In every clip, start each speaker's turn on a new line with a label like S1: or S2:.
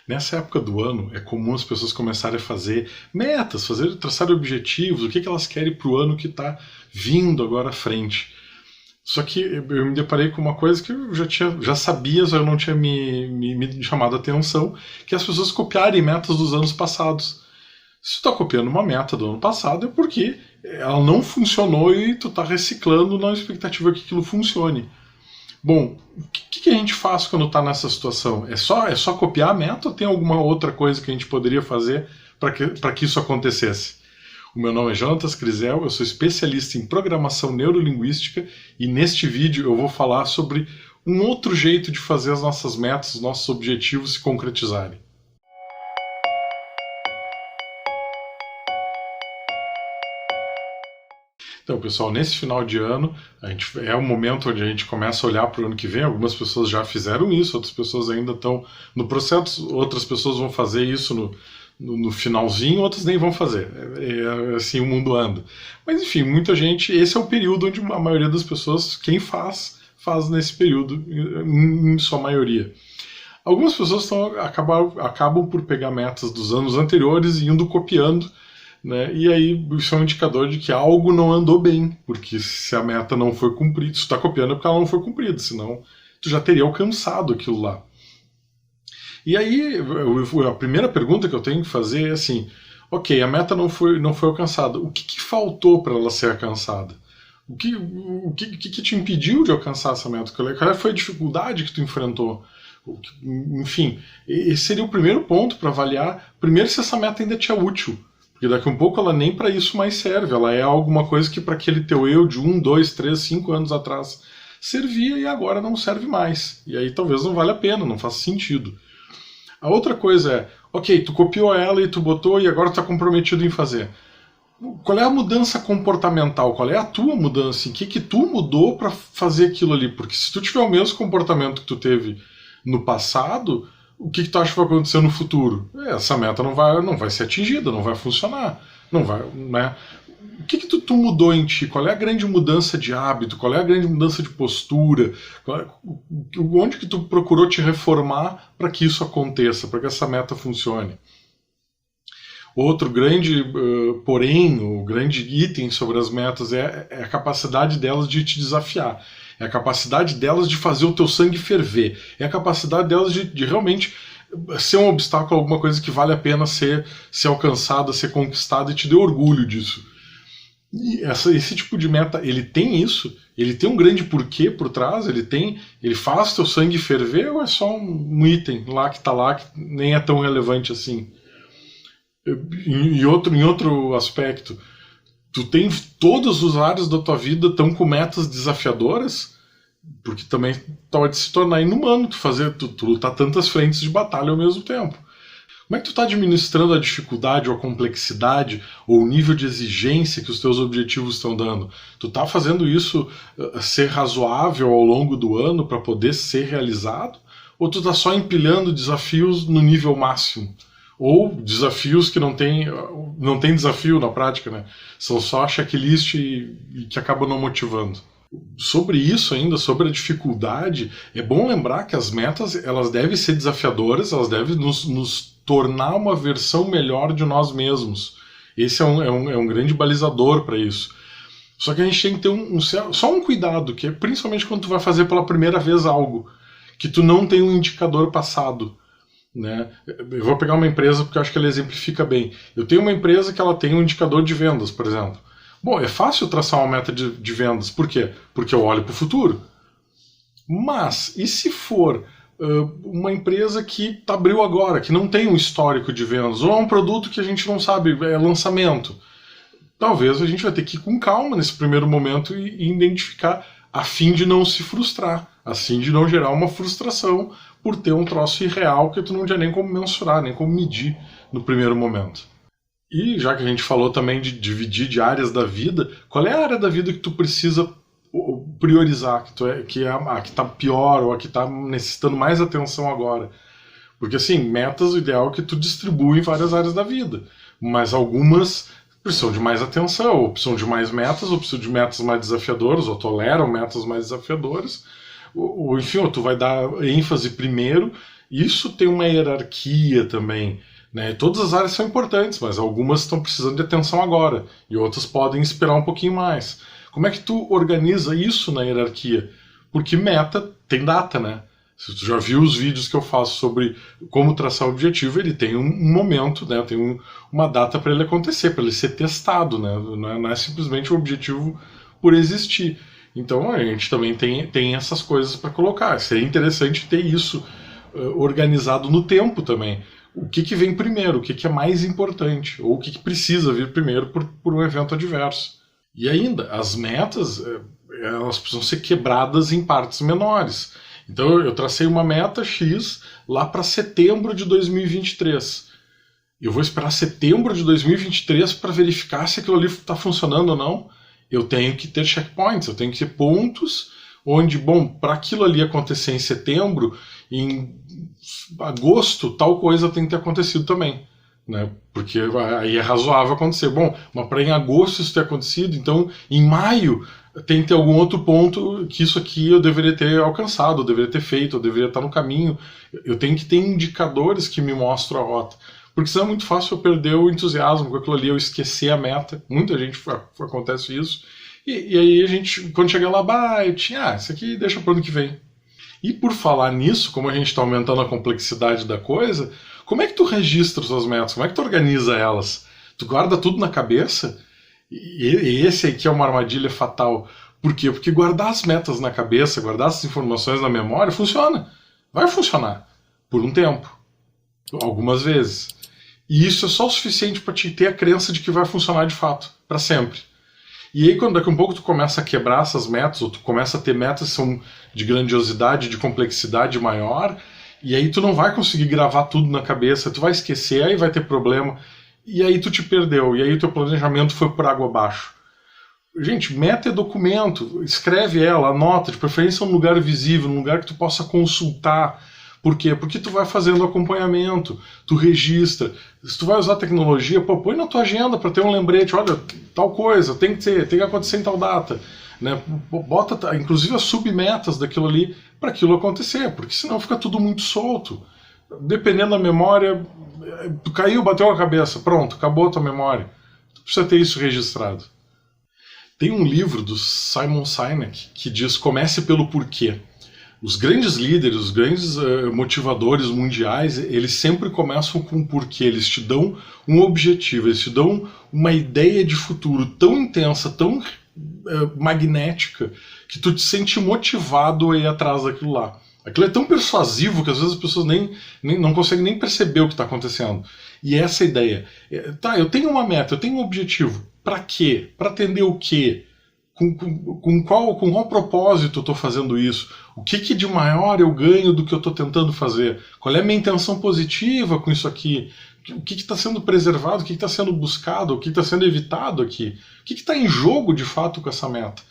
S1: Nessa época do ano é comum as pessoas começarem a fazer metas, traçar objetivos, o que elas querem para o ano que está vindo agora à frente. Só que eu me deparei com uma coisa que eu já sabia, só eu não tinha me chamado a atenção, que é as pessoas copiarem metas dos anos passados. Se tu está copiando uma meta do ano passado é porque ela não funcionou e tu está reciclando na expectativa que aquilo funcione. Bom, o que a gente faz quando está nessa situação? É só copiar a meta ou tem alguma outra coisa que a gente poderia fazer para que isso acontecesse? O meu nome é Jonatas Crisel, eu sou especialista em programação neurolinguística e neste vídeo eu vou falar sobre um outro jeito de fazer as nossas metas, os nossos objetivos se concretizarem. Então, pessoal, nesse final de ano, é o momento onde a gente começa a olhar para o ano que vem. Algumas pessoas já fizeram isso, outras pessoas ainda estão no processo, outras pessoas vão fazer isso no finalzinho, outras nem vão fazer. É assim o mundo anda. Mas, enfim, muita gente, esse é o período onde a maioria das pessoas, quem faz nesse período, em sua maioria. Algumas pessoas acabam por pegar metas dos anos anteriores e indo copiando, né? E aí isso é um indicador de que algo não andou bem, porque se a meta não foi cumprida, se tu está copiando é porque ela não foi cumprida, senão tu já teria alcançado aquilo lá. E aí a primeira pergunta que eu tenho que fazer é assim, ok, a meta não foi alcançada, o que faltou para ela ser alcançada? O que te impediu de alcançar essa meta? Qual foi a dificuldade que tu enfrentou? Enfim, esse seria o primeiro ponto para avaliar, primeiro se essa meta ainda te é útil. Porque daqui a um pouco ela nem para isso mais serve, ela é alguma coisa que para aquele teu eu de 1, 2, 3, 5 anos atrás servia e agora não serve mais. E aí talvez não valha a pena, não faça sentido. A outra coisa é, ok, tu copiou ela e tu botou e agora tu está comprometido em fazer. Qual é a mudança comportamental? Qual é a tua mudança? Em que tu mudou para fazer aquilo ali? Porque se tu tiver o mesmo comportamento que tu teve no passado, o que tu acha que vai acontecer no futuro? Essa meta não vai ser atingida, não vai funcionar. Não vai, né? O que tu mudou em ti? Qual é a grande mudança de hábito? Qual é a grande mudança de postura? Onde que tu procurou te reformar para que isso aconteça, para que essa meta funcione? Outro grande, porém, o grande item sobre as metas é a capacidade delas de te desafiar. É a capacidade delas de fazer o teu sangue ferver. É a capacidade delas de realmente ser um obstáculo, alguma coisa que vale a pena ser alcançada, ser conquistada e te dê orgulho disso. E esse tipo de meta, ele tem isso? Ele tem um grande porquê por trás? Ele faz teu sangue ferver ou é só um item lá que nem é tão relevante assim? Em outro aspecto, tu tem todas as áreas da tua vida estão com metas desafiadoras, porque também pode se tornar inumano tu lutar tantas frentes de batalha ao mesmo tempo. Como é que tu está administrando a dificuldade ou a complexidade ou o nível de exigência que os teus objetivos estão dando? Tu está fazendo isso ser razoável ao longo do ano para poder ser realizado? Ou tu está só empilhando desafios no nível máximo? Ou desafios que não tem desafio na prática, né? São só checklist e que acabam não motivando. Sobre isso ainda, sobre a dificuldade, é bom lembrar que as metas elas devem ser desafiadoras, elas devem nos tornar uma versão melhor de nós mesmos. Esse é um grande balizador para isso. Só que a gente tem que ter só um cuidado, que é principalmente quando tu vai fazer pela primeira vez algo, que tu não tem um indicador passado. Né? Eu vou pegar uma empresa porque eu acho que ela exemplifica bem. Eu tenho uma empresa que ela tem um indicador de vendas, por exemplo. Bom, é fácil traçar uma meta de vendas. Por quê? Porque eu olho para o futuro. Mas, e se for uma empresa que abriu agora, que não tem um histórico de vendas, ou é um produto que a gente não sabe, é lançamento? Talvez a gente vai ter que ir com calma nesse primeiro momento e identificar, a fim de não se frustrar, assim de não gerar uma frustração por ter um troço irreal que tu não tinha nem como mensurar, nem como medir no primeiro momento. E já que a gente falou também de dividir de áreas da vida, qual é a área da vida que tu precisa priorizar, que é a que está pior ou a que está necessitando mais atenção agora? Porque assim, metas, o ideal é que tu distribua em várias áreas da vida, mas algumas precisam de mais atenção, ou precisam de mais metas, ou precisam de metas mais desafiadoras, ou toleram metas mais desafiadoras, ou enfim, ou tu vai dar ênfase primeiro Isso tem uma hierarquia também, né? Todas as áreas são importantes, mas algumas estão precisando de atenção agora e outras podem esperar um pouquinho mais. Como é que tu organiza isso na hierarquia? Porque meta tem data, né? Se tu já viu os vídeos que eu faço sobre como traçar o objetivo, ele tem um momento, né? Tem uma data para ele acontecer, para ele ser testado, né? Não é simplesmente um objetivo por existir. Então a gente também tem essas coisas para colocar. Seria interessante ter isso organizado no tempo também. O que vem primeiro, o que é mais importante, ou o que precisa vir primeiro por um evento adverso. E ainda, as metas, elas precisam ser quebradas em partes menores. Então eu tracei uma meta X lá para setembro de 2023. Eu vou esperar setembro de 2023 para verificar se aquilo ali está funcionando ou não. Eu tenho que ter checkpoints, eu tenho que ter pontos onde, bom, para aquilo ali acontecer em setembro, em agosto, tal coisa tem que ter acontecido também. Né? Porque aí é razoável acontecer. Bom, mas para em agosto isso ter acontecido, então em maio tem que ter algum outro ponto que isso aqui eu deveria ter alcançado, eu deveria ter feito, eu deveria estar no caminho. Eu tenho que ter indicadores que me mostram a rota. Porque senão é muito fácil eu perder o entusiasmo com aquilo ali, eu esquecer a meta. Muita gente acontece isso. E aí a gente, quando chega lá, isso aqui deixa para o ano que vem. E por falar nisso, como a gente está aumentando a complexidade da coisa, como é que tu registra suas metas? Como é que tu organiza elas? Tu guarda tudo na cabeça? E esse aqui é uma armadilha fatal. Por quê? Porque guardar as metas na cabeça, guardar essas informações na memória, funciona. Vai funcionar. Por um tempo. Algumas vezes. E isso é só o suficiente para te ter a crença de que vai funcionar de fato. Para sempre. E aí, quando daqui a um pouco tu começa a quebrar essas metas, ou tu começa a ter metas que são de grandiosidade, de complexidade maior, e aí tu não vai conseguir gravar tudo na cabeça, tu vai esquecer, aí vai ter problema, e aí tu te perdeu, e aí o teu planejamento foi por água abaixo. Gente, meta é documento, escreve ela, anota, de preferência num lugar visível, num lugar que tu possa consultar. Por quê? Porque tu vai fazendo acompanhamento, tu registra. Se tu vai usar tecnologia, põe na tua agenda para ter um lembrete, olha, tal coisa, tem que acontecer em tal data. Né? Bota, inclusive, as submetas daquilo ali para aquilo acontecer, porque senão fica tudo muito solto. Dependendo da memória, tu caiu, bateu a cabeça, pronto, acabou a tua memória. Tu precisa ter isso registrado. Tem um livro do Simon Sinek que diz: comece pelo porquê. Os grandes líderes, os grandes motivadores mundiais, eles sempre começam com um porquê, eles te dão um objetivo, eles te dão uma ideia de futuro tão intensa, tão magnética, que tu te sente motivado a ir atrás daquilo lá. Aquilo é tão persuasivo que às vezes as pessoas não conseguem nem perceber o que está acontecendo. E essa ideia. Eu tenho uma meta, eu tenho um objetivo. Para quê? Para atender o quê? Com qual propósito eu estou fazendo isso? O que de maior eu ganho do que eu estou tentando fazer? Qual é a minha intenção positiva com isso aqui? O que está sendo preservado? O que está sendo buscado? O que está sendo evitado aqui? O que está em jogo de fato com essa meta?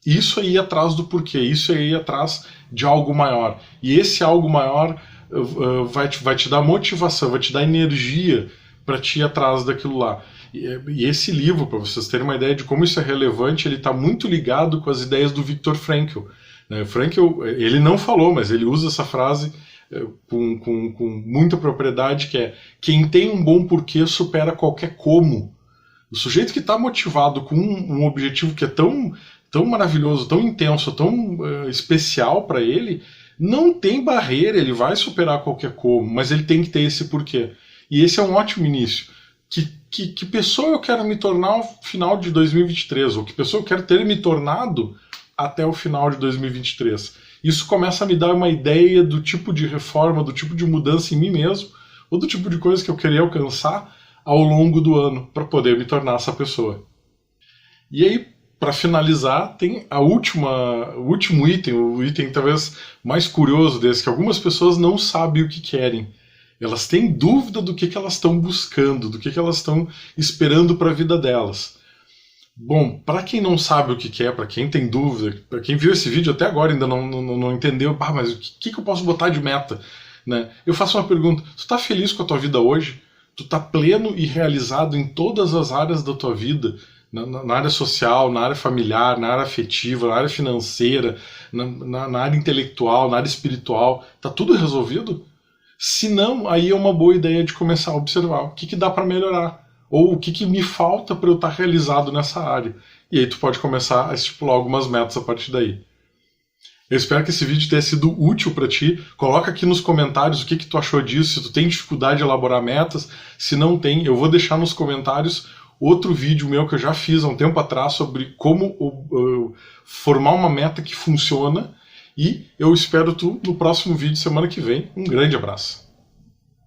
S1: Isso aí atrás do porquê, isso aí atrás de algo maior. E esse algo maior vai te dar motivação, vai te dar energia para te ir atrás daquilo lá. E esse livro, para vocês terem uma ideia de como isso é relevante, ele está muito ligado com as ideias do Viktor Frankl. Frankl, ele não falou, mas ele usa essa frase com muita propriedade, que é: quem tem um bom porquê supera qualquer como. O sujeito que está motivado com um objetivo que é tão maravilhoso, tão intenso, tão especial para ele, não tem barreira, ele vai superar qualquer como, mas ele tem que ter esse porquê. E esse é um ótimo início. Que pessoa eu quero me tornar no final de 2023, ou que pessoa eu quero ter me tornado até o final de 2023. Isso começa a me dar uma ideia do tipo de reforma, do tipo de mudança em mim mesmo, ou do tipo de coisa que eu queria alcançar ao longo do ano, para poder me tornar essa pessoa. E aí, para finalizar, tem o último item, o item talvez mais curioso desse, que algumas pessoas não sabem o que querem. Elas têm dúvida do que elas estão buscando, do que elas estão esperando para a vida delas. Bom, para quem não sabe o que é, para quem tem dúvida, para quem viu esse vídeo até agora e ainda não entendeu, mas o que eu posso botar de meta? Né? Eu faço uma pergunta: tu está feliz com a tua vida hoje? Tu está pleno e realizado em todas as áreas da tua vida? Na área social, na área familiar, na área afetiva, na área financeira, na área intelectual, na área espiritual? Está tudo resolvido? Se não, aí é uma boa ideia de começar a observar o que dá para melhorar, ou o que me falta para eu estar realizado nessa área. E aí tu pode começar a estipular algumas metas a partir daí. Eu espero que esse vídeo tenha sido útil para ti. Coloca aqui nos comentários o que tu achou disso, se tu tem dificuldade de elaborar metas. Se não tem, eu vou deixar nos comentários outro vídeo meu que eu já fiz há um tempo atrás sobre como formar uma meta que funciona. E eu espero tu no próximo vídeo semana que vem. Um grande abraço.